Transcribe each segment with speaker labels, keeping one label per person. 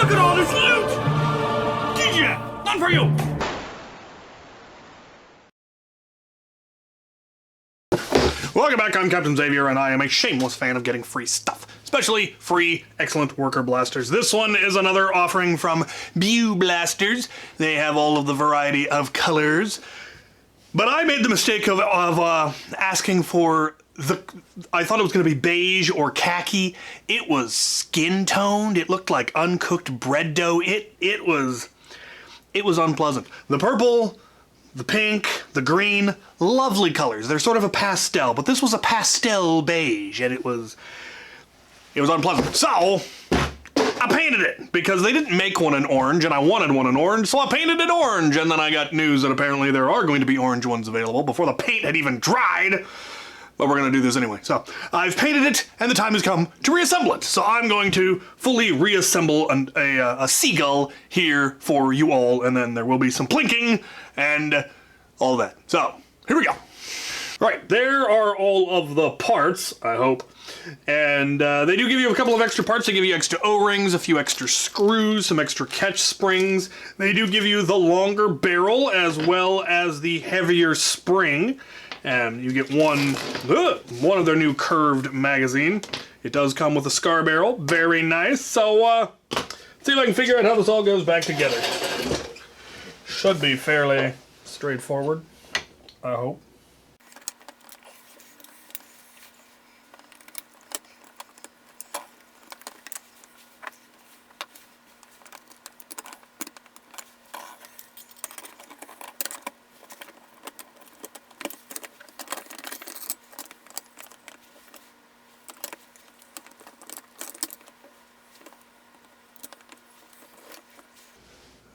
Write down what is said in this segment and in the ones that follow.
Speaker 1: Look at all this loot! DJ, none for you! Welcome back, I'm Captain Xavier, and I am a shameless fan of getting free stuff. Especially free, excellent worker blasters. This one is another offering from Bew Blasters. They have all of the variety of colors. But I made the mistake of asking for I thought it was going to be beige or khaki. It was skin toned. It looked like uncooked bread dough. It was unpleasant. The purple, the pink, the green, lovely colors. They're sort of a pastel, but this was a pastel beige, and it was unpleasant. So I painted it because they didn't make one in orange, and I wanted one in orange, so I painted it orange. And then I got news that apparently there are going to be orange ones available before the paint had even dried. But we're going to do this anyway. So I've painted it, and the time has come to reassemble it. So I'm going to fully reassemble a Seagull here for you all, and then there will be some plinking and all that. So here we go. Right, there are all of the parts, I hope. And they do give you a couple of extra parts. They give you extra O-rings, a few extra screws, some extra catch springs. They do give you the longer barrel as well as the heavier spring. And you get one of their new curved magazine. It does come with a scar barrel. Very nice. So, see if I can figure out how this all goes back together. Should be fairly straightforward, I hope.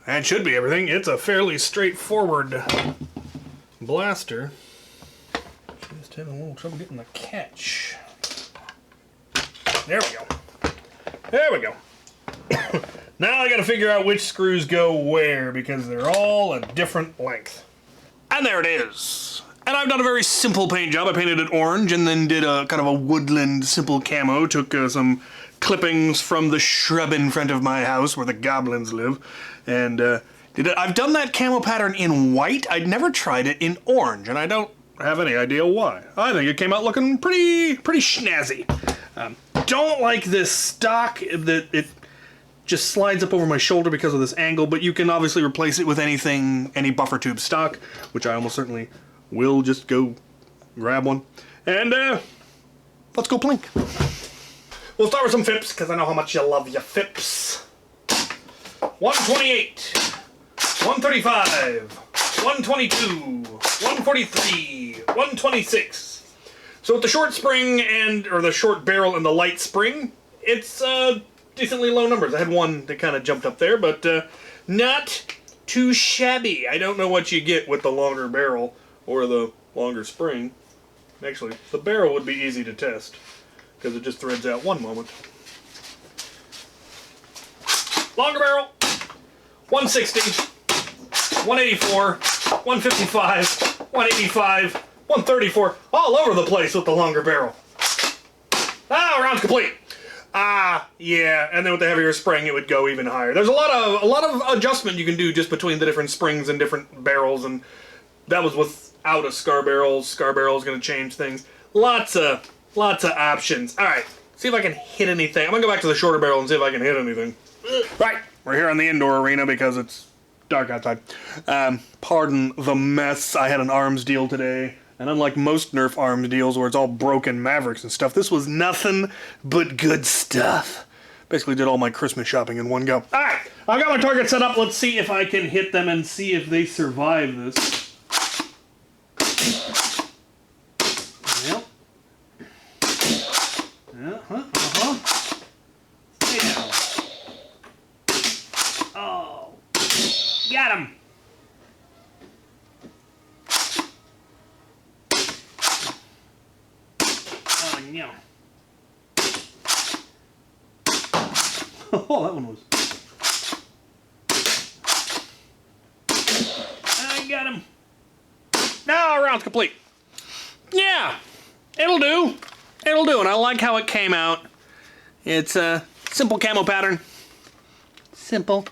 Speaker 1: That should be everything. It's a fairly straightforward blaster. Just having a little trouble getting the catch. There we go. There we go. Now I gotta figure out which screws go where because they're all a different length. And there it is. And I've done a very simple paint job. I painted it orange and then did a kind of a woodland simple camo. Took some clippings from the shrub in front of my house where the goblins live. And did it. I've done that camo pattern in white. I'd never tried it in orange, and I don't have any idea why. I think it came out looking pretty snazzy. Don't like this stock that it just slides up over my shoulder because of this angle, but you can obviously replace it with anything, any buffer tube stock, which I almost certainly will just go grab one. And let's go plink. We'll start with some fips, because I know how much you love your fips. 128, 135, 122, 143, 126. So with the short spring or the short barrel and the light spring, it's decently low numbers. I had one that kind of jumped up there, but not too shabby. I don't know what you get with the longer barrel or the longer spring. Actually, the barrel would be easy to test because it just threads out one moment. Longer barrel, 160, 184, 155, 185, 134, all over the place with the longer barrel. Round's complete. Yeah, and then with the heavier spring, it would go even higher. There's a lot of adjustment you can do just between the different springs and different barrels, and that was without a scar barrel. Scar barrel is going to change things. Lots of options. All right, see if I can hit anything. I'm gonna go back to the shorter barrel and see if I can hit anything. Right, we're here in the indoor arena because it's dark outside. Pardon the mess. I had an arms deal today, and unlike most Nerf arms deals where it's all broken Mavericks and stuff, this was nothing but good stuff. Basically did all my Christmas shopping in one go. All right, I've got my target set up. Let's see if I can hit them and see if they survive this. Yep. Oh, got him. Oh, no. Oh, that one was. I got him. Now, round's complete. Yeah, it'll do. It'll do, and I like how it came out. It's a simple camo pattern. simple.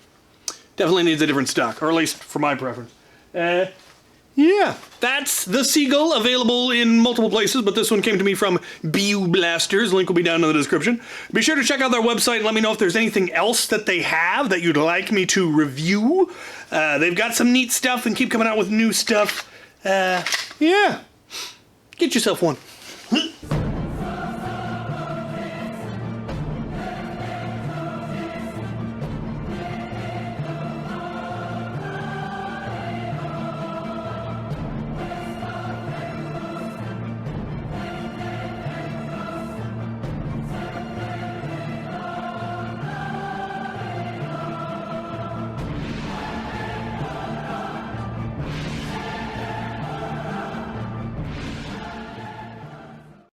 Speaker 1: Definitely needs a different stock, or at least for my preference. Yeah, that's the Seagull, available in multiple places, but this one came to me from Blasters. Link will be down in the description. Be sure to check out their website and let me know if there's anything else that they have that you'd like me to review. They've got some neat stuff and keep coming out with new stuff. Yeah, get yourself one.